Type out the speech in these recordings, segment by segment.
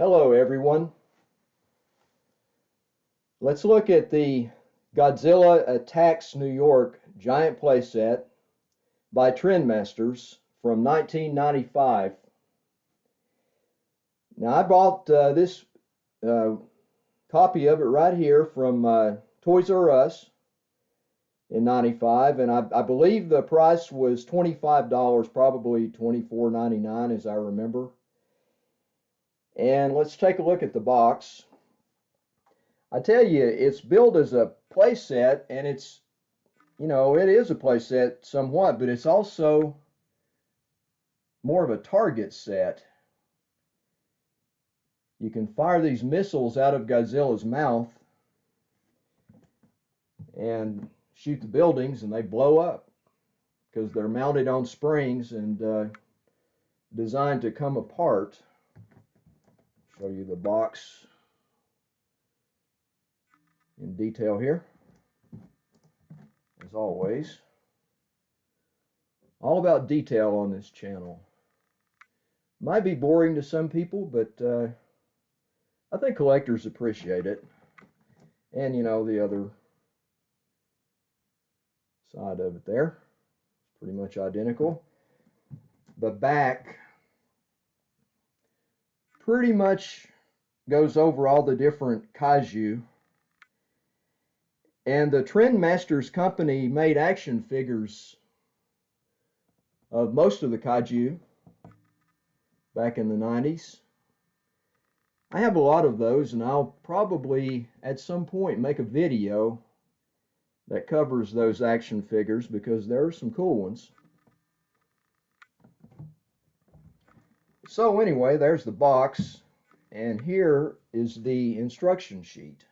Hello everyone. Let's look at the Godzilla Attacks New York giant playset by Trendmasters from 1995. Now I bought this uh, copy of it right here from Toys R Us in 95, and I believe the price was $25, probably $24.99 as I remember. And let's take a look at the box. I tell you, it's billed as a playset, and it is a playset somewhat, but it's also more of a target set. You can fire these missiles out of Godzilla's mouth and shoot the buildings, and they blow up because they're mounted on springs and designed to come apart. Show you the box in detail here, as always. All about detail on this channel. Might be boring to some people, but I think collectors appreciate it. And the other side of it there, it's pretty much identical. The back pretty much goes over all the different kaiju. And the Trendmasters company made action figures of most of the kaiju back in the 90s. I have a lot of those, and I'll probably at some point make a video that covers those action figures because there are some cool ones. So anyway, there's the box, and here is the instruction sheet.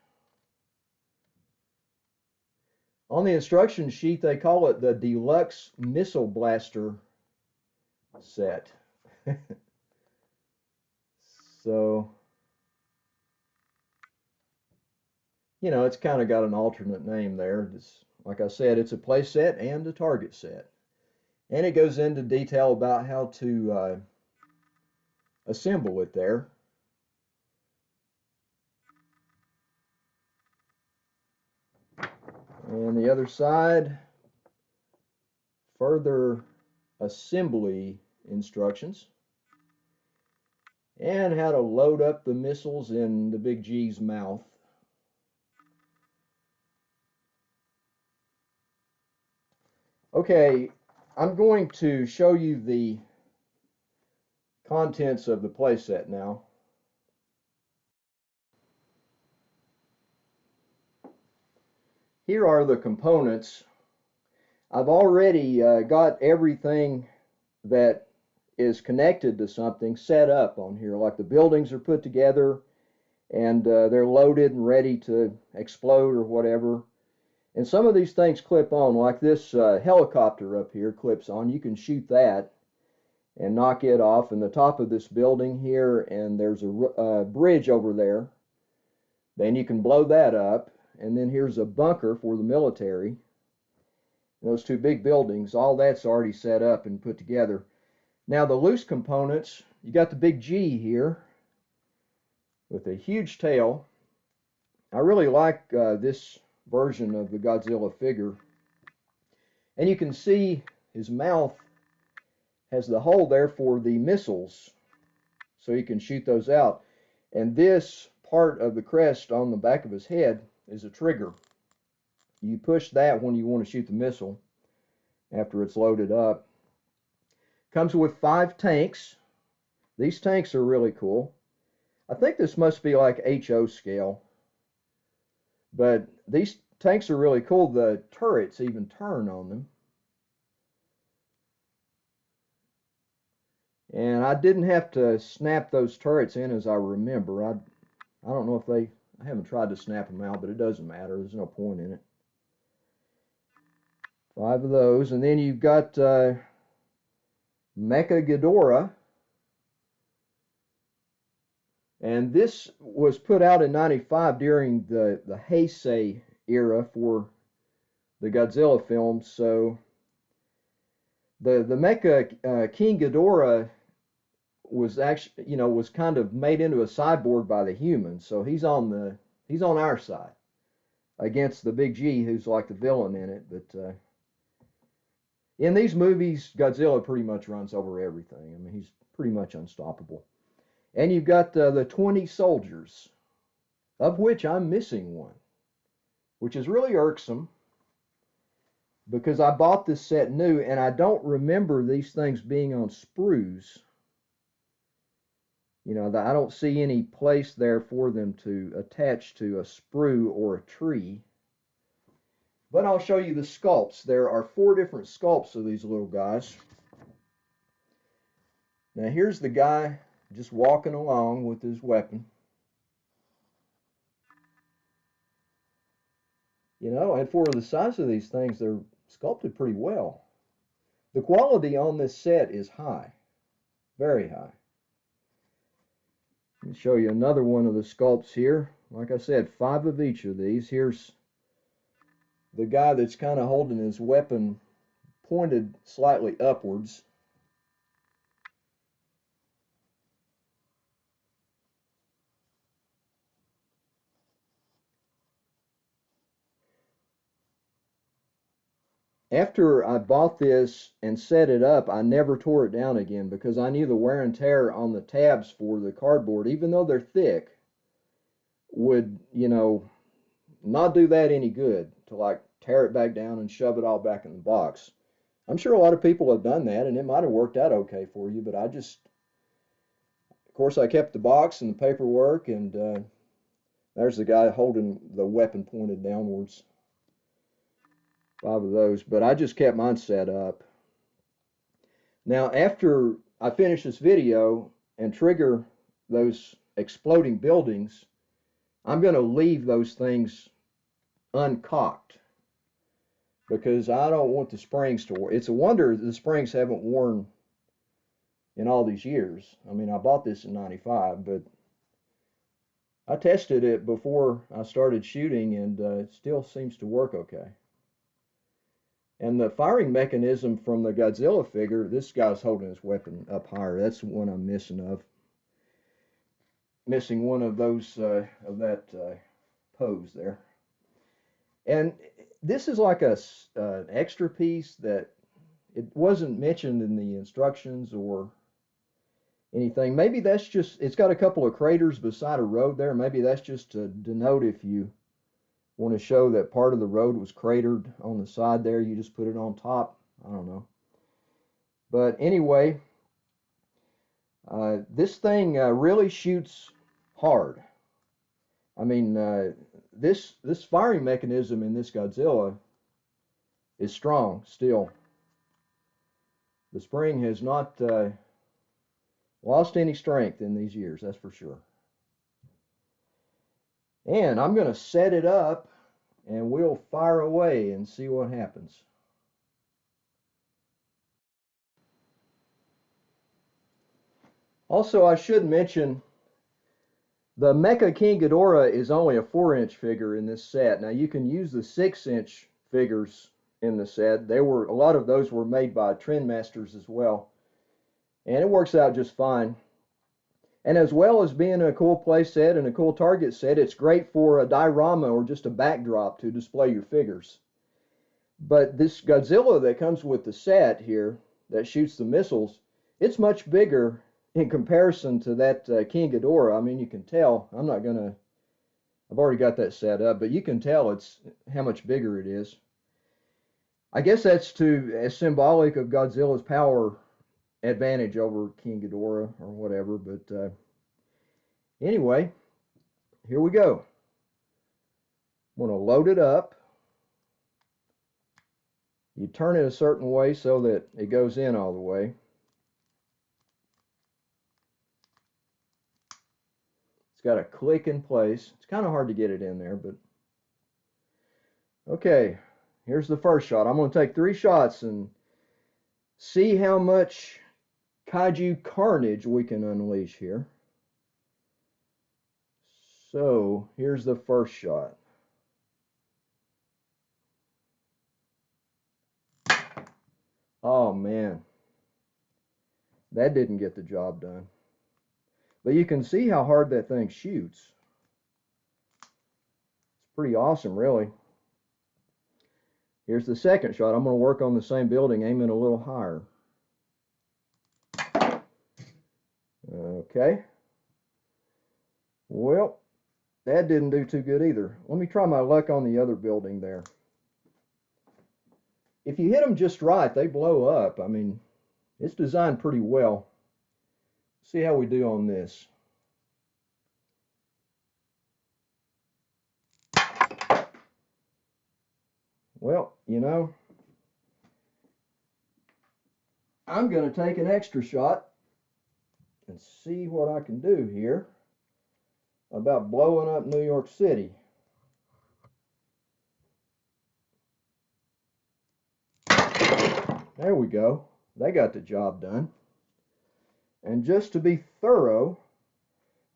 On the instruction sheet, they call it the Deluxe Missile Blaster set. So, it's kind of got an alternate name there. Like I said, it's a play set and a target set. And it goes into detail about how to assemble it there. And the other side, further assembly instructions and how to load up the missiles in the Big G's mouth. Okay, I'm going to show you the contents of the playset now. Here are the components. I've already got everything that is connected to something set up on here, like the buildings are put together and they're loaded and ready to explode or whatever. And some of these things clip on, like this helicopter up here clips on. You can shoot that and knock it off in the top of this building here, and there's a bridge over there. Then you can blow that up, and then here's a bunker for the military. Those two big buildings, all that's already set up and put together. Now the loose components, you got the Big G here with a huge tail. I really like this version of the Godzilla figure. And you can see his mouth has the hole there for the missiles, so you can shoot those out. And this part of the crest on the back of his head is a trigger. You push that when you want to shoot the missile after it's loaded up. Comes with 5 tanks. These tanks are really cool. I think this must be like HO scale. But these tanks are really cool. The turrets even turn on them. And I didn't have to snap those turrets in as I remember. I don't know if I haven't tried to snap them out, but it doesn't matter. There's no point in it. 5 of those. And then you've got Mecha Ghidorah. And this was put out in 95 during the Heisei era for the Godzilla films. So the Mecha King Ghidorah was actually, was kind of made into a cyborg by the humans. So he's on our side against the Big G, who's like the villain in it. But in these movies, Godzilla pretty much runs over everything. I mean, he's pretty much unstoppable. And you've got the 20 soldiers, of which I'm missing one, which is really irksome because I bought this set new and I don't remember these things being on sprues. I don't see any place there for them to attach to a sprue or a tree. But I'll show you the sculpts. There are 4 different sculpts of these little guys. Now here's the guy just walking along with his weapon. And for the size of these things, they're sculpted pretty well. The quality on this set is high, very high. Let me show you another one of the sculpts here. Like I said, 5 of each of these. Here's the guy that's kind of holding his weapon pointed slightly upwards. After I bought this and set it up, I never tore it down again because I knew the wear and tear on the tabs for the cardboard, even though they're thick, would, not do that any good to like tear it back down and shove it all back in the box. I'm sure a lot of people have done that and it might have worked out okay for you, but of course, I kept the box and the paperwork, and there's the guy holding the weapon pointed downwards. 5 of those, but I just kept mine set up. Now, after I finish this video and trigger those exploding buildings, I'm going to leave those things uncocked because I don't want the springs to work. It's a wonder the springs haven't worn in all these years. I mean, I bought this in '95, but I tested it before I started shooting, and it still seems to work okay. And the firing mechanism from the Godzilla figure, this guy's holding his weapon up higher. That's the one I'm missing of. Missing one of those, of that pose there. And this is like an extra piece that it wasn't mentioned in the instructions or anything. Maybe that's just, it's got a couple of craters beside a road there. Maybe that's just to denote if you want to show that part of the road was cratered on the side there, you just put it on top. I don't know. But anyway, this thing really shoots hard. I mean, this firing mechanism in this Godzilla is strong still. The spring has not lost any strength in these years, that's for sure. And I'm going to set it up and we'll fire away and see what happens. Also, I should mention the Mecha King Ghidorah is only a 4-inch figure in this set. Now you can use the 6-inch figures in the set. A lot of those were made by Trendmasters as well, and it works out just fine. And as well as being a cool play set and a cool target set, it's great for a diorama or just a backdrop to display your figures. But this Godzilla that comes with the set here that shoots the missiles, it's much bigger in comparison to that King Ghidorah. I mean, you can tell. I've already got that set up, but you can tell it's how much bigger it is. I guess that's as symbolic of Godzilla's power advantage over King Ghidorah or whatever. But anyway, here we go. I'm going to load it up. You turn it a certain way so that it goes in all the way. It's got a click in place. It's kind of hard to get it in there, but okay. Here's the first shot. I'm going to take 3 shots and see how much kaiju carnage we can unleash here. So here's the first shot. Oh man, that didn't get the job done. But you can see how hard that thing shoots. It's pretty awesome, really. Here's the second shot. I'm going to work on the same building, aiming a little higher. Okay. Well, that didn't do too good either. Let me try my luck on the other building there. If you hit them just right, they blow up. I mean, it's designed pretty well. See how we do on this. Well, you know, I'm going to take an extra shot and see what I can do here about blowing up New York City. There we go. They got the job done. And just to be thorough,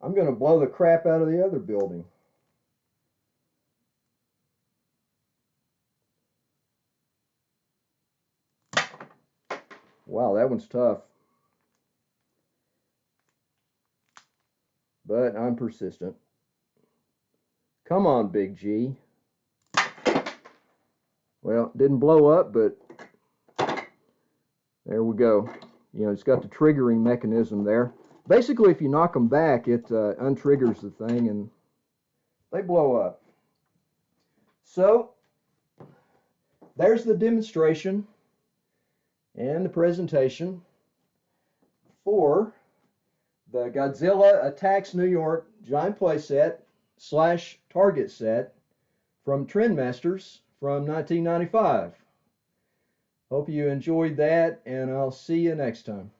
I'm going to blow the crap out of the other building. Wow, that one's tough. But I'm persistent. Come on, Big G. Well, didn't blow up, but there we go. You know, it's got the triggering mechanism there. Basically, if you knock them back, it untriggers the thing and they blow up. So, there's the demonstration and the presentation for the Godzilla Attacks New York giant playset / target set from Trendmasters from 1995. Hope you enjoyed that, and I'll see you next time.